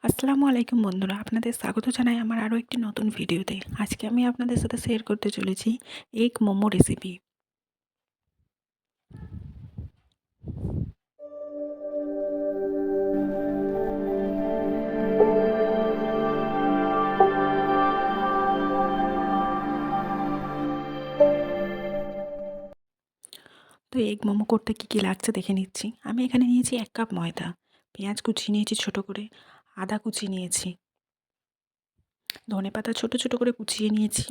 আসসালামু আলাইকুম বন্ধুরা, আপনাদের স্বাগত জানাই আমার আরও একটি নতুন ভিডিওতে। আজকে আমি আপনাদের সাথে শেয়ার করতে চলেছি এগ মোমো রেসিপি। তো এগ মোমো করতে কী কী লাগছে দেখে নিচ্ছি। আমি এখানে নিয়েছি 1 কাপ ময়দা, পেঁয়াজ কুচি নিয়েছি ছোট করে, আদা কুচি নিয়েছি, ধনেপাতা ছোট ছোট করে কুচিয়ে নিয়েছি,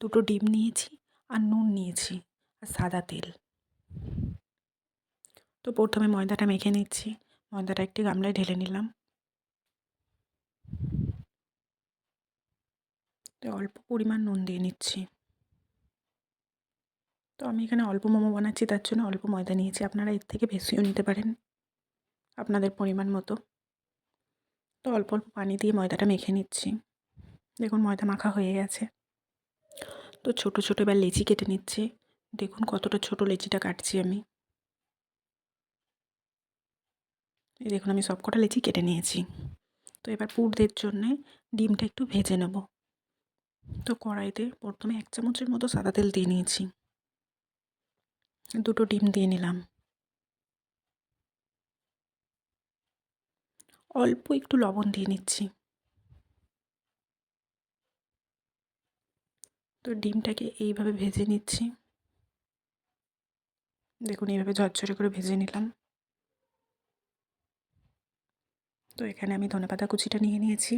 2টো ডিম নিয়েছি, আর নুন নিয়েছি, আর সাদা তেল। তো প্রথমে ময়দাটা মেখে নিচ্ছি। ময়দাটা একটি গামলায় ঢেলে নিলাম। তো অল্প পরিমাণ নুন দিয়ে নিচ্ছি। তো আমি এখানে অল্প মোমো বানাচ্ছি, তার জন্য অল্প ময়দা নিয়েছি। আপনারা এর থেকে বেশিও নিতে পারেন আপনাদের পরিমাণ মতো। তো অল্প অল্প পানি দিয়ে ময়দাটা মেখে নিচ্ছি। দেখুন ময়দা মাখা হয়ে গেছে। তো ছোট ছোট এবার লেচি কেটে নিচ্ছি। দেখুন কতটা ছোট লেচিটা কাটছি আমি। এই দেখুন আমি সবকটা লেচি কেটে নিয়েছি। তো এবার পুরদের জন্যে ডিমটা একটু ভেজে নেব। তো কড়াইতে প্রথমে 1 চামচের মতো সাদা তেল দিয়ে নিয়েছি। 2টো ডিম দিয়ে নিলাম। অল্প একটু লবণ দিয়ে নিচ্ছি। তো ডিমটাকে এইভাবে ভেজে নিচ্ছি। দেখুন এইভাবে ঝরঝরে করে ভেজে নিলাম। তো এখানে আমি ধনেপাতা কুচিটা নিয়ে নিয়েছি।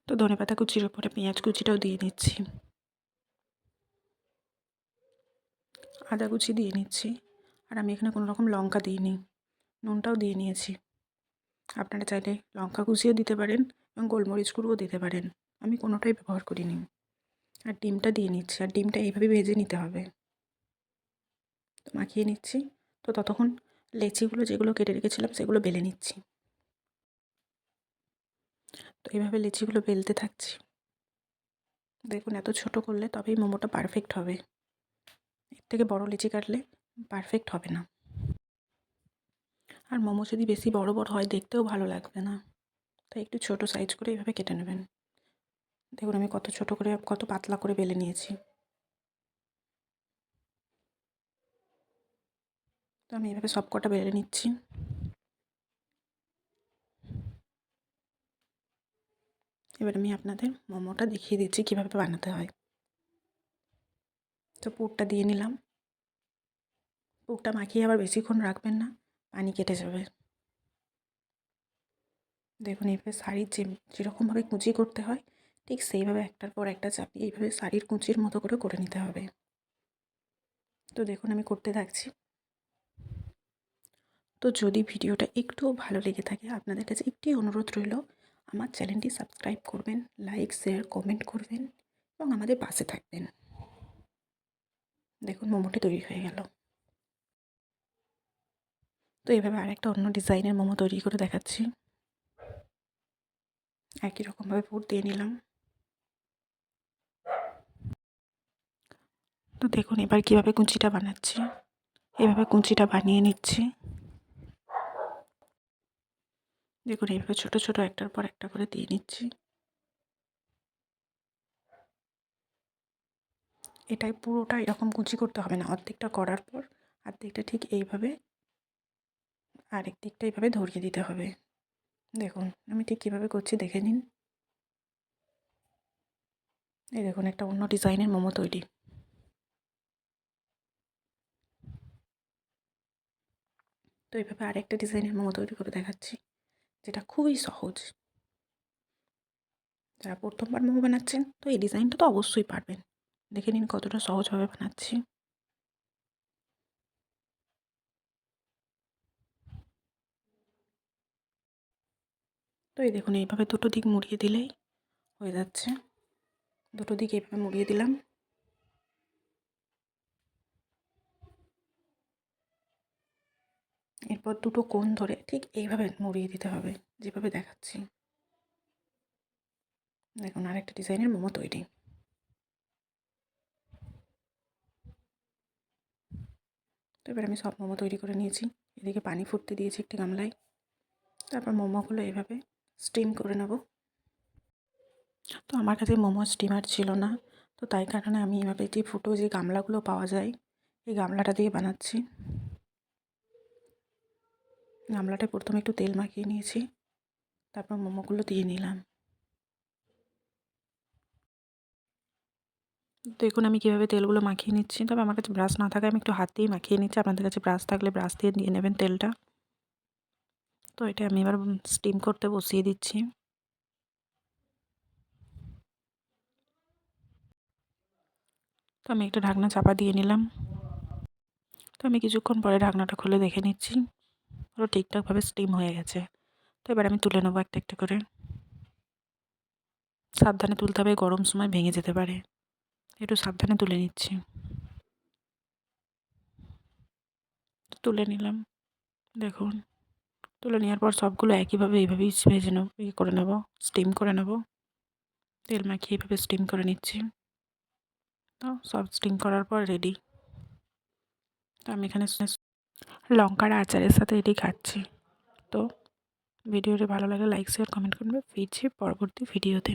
তো ধনেপাতা কুচির ওপরে পেঁয়াজ কুচিটাও দিয়ে নিচ্ছি। আদা কুচি দিয়ে নিচ্ছি। আর আমি এখানে কোনো রকম লঙ্কা দিইনি। নুনটাও দিয়ে নিয়েছি। আপনারা চাইলে লঙ্কা কুচিও দিতে পারেন এবং গোলমরিচ গুঁড়োও দিতে পারেন। আমি কোনোটাই ব্যবহার করিনি। আর ডিমটা দিয়ে নিচ্ছি। আর ডিমটা এইভাবে ভেজে নিতে হবে। তো মাখিয়ে নিচ্ছি। তো ততক্ষণ লেচিগুলো যেগুলো কেটে রেখেছিলাম সেগুলো বেলে নিচ্ছি। তো এইভাবে লেচিগুলো বেলতে থাকছি। দেখুন এত ছোট করলে তবেই মোমোটা পারফেক্ট হবে। এর থেকে বড় লেচি কাটলে পারফেক্ট হবে না। আর মোমো যদি বেশি বড় বড় হয় দেখতেও ভালো লাগবে না। তাই একটু ছোট সাইজ করে এইভাবে কেটে নেবেন। দেখুন আমি কত ছোট করে কত পাতলা করে বেলে নিয়েছি। তো আমি এভাবে সবকটা বেলে নিচ্ছি। এবার আমি আপনাদের মোমোটা দেখিয়ে দিচ্ছি কীভাবে বানাতে হয়। তো পুরটা দিয়ে নিলাম। পুরটা মাখিয়ে আবার বেশিক্ষণ রাখবেন না, পানি কেটে যাবে। দেখুন এইভাবে শাড়ির যেরকমভাবে কুঁচি করতে হয় ঠিক সেইভাবে একটার পর একটা চাপিয়ে এইভাবে শাড়ির কুঁচির মতো করে নিতে হবে। তো দেখুন আমি করতে থাকছি। তো যদি ভিডিওটা একটুও ভালো লেগে থাকে আপনাদের কাছে একটি অনুরোধ রইল, আমার চ্যানেলটি সাবস্ক্রাইব করবেন, লাইক শেয়ার কমেন্ট করবেন এবং আমাদের পাশে থাকবেন। দেখুন মোমোটি তৈরি হয়ে গেল। তো এভাবে আরেকটা অন্য ডিজাইনের মোমো তৈরি করে দেখাচ্ছি। একই রকমভাবে পুর দিয়ে নিলাম। তো দেখুন এবার কীভাবে কুঁচিটা বানাচ্ছি। এভাবে কুঁচিটা বানিয়ে নিচ্ছি। দেখুন এইভাবে ছোট ছোট একটার পর একটা করে দিয়ে নিচ্ছি। এটাই পুরোটা এরকম কুচি করতে হবে না, অর্ধেকটা করার পর অর্ধেকটা ঠিক এইভাবে আরেক দিকটা এইভাবে ধরিয়ে দিতে হবে। দেখুন আমি ঠিক কীভাবে করছি দেখে নিন। এই দেখুন একটা অন্য ডিজাইনের মোমো তৈরি। তো এইভাবে আরেকটা ডিজাইনের মোমো তৈরি করে দেখাচ্ছি, যেটা খুবই সহজ। যারা প্রথমবার মোমো বানাচ্ছেন তো এই ডিজাইনটা তো অবশ্যই পারবেন। দেখে নিন কতটা সহজভাবে বানাচ্ছি। তো এই দেখুন এইভাবে দুটো দিক মুড়িয়ে দিলেই হয়ে যাচ্ছে। দুটো দিক এইভাবে মুড়িয়ে দিলাম। এরপর দুটো কোণ ধরে ঠিক এইভাবে মুড়িয়ে দিতে হবে, যেভাবে দেখাচ্ছি। দেখুন আরেকটা ডিজাইনের মোমো তৈরি। তো এবার আমি সব মোমো তৈরি করে নিয়েছি। এদিকে পানি ফুটতে দিয়েছি একটি গামলায়। তারপর মোমোগুলো এভাবে স্টিম করে নেব। তো আমার কাছে মোমো স্টিমার ছিল না, তো তাই কারণে আমি এভাবে যে ফুটো যে গামলাগুলো পাওয়া যায় এই গামলাটা দিয়ে বানাচ্ছি। গামলাটায় প্রথমে একটু তেল মাখিয়ে নিয়েছি, তারপর মোমোগুলো দিয়ে নিলাম। দেখুন আমি কীভাবে তেলগুলো মাখিয়ে নিচ্ছি, তবে আমার কাছে ব্রাশ না থাকায় আমি একটু হাত দিয়েই মাখিয়ে নিচ্ছি। আপনাদের কাছে ব্রাশ থাকলে ব্রাশ দিয়ে নেবেন তেলটা। তো এটা আমি এবার স্টিম করতে বসিয়ে দিচ্ছি। তো আমি একটা ঢাকনা চাপা দিয়ে নিলাম। তো আমি কিছুক্ষণ পরে ঢাকনাটা খুলে দেখে নিচ্ছি, পুরো ঠিকঠাকভাবে স্টিম হয়ে গেছে। তো এবার আমি তুলে নেবো একটা একটা করে। সাবধানে তুলতে হবে, গরম সময় ভেঙে যেতে পারে, একটু সাবধানে তুলে নিচ্ছি। তুলে নিলাম। দেখুন তুলে নেওয়ার পর সবগুলো একইভাবে এইভাবেই ভেজে নেব, করে নেব, স্টিম করে নেব। তেল মাখিয়ে এইভাবে স্টিম করে নিচ্ছি। তো সব স্টিম করার পর রেডি। তো আমি এখানে লঙ্কার আচারের সাথে এটি খাচ্ছি। তো ভিডিওটি ভালো লাগলে লাইক শেয়ার কমেন্ট করবে। ফিরছি পরবর্তী ভিডিওতে।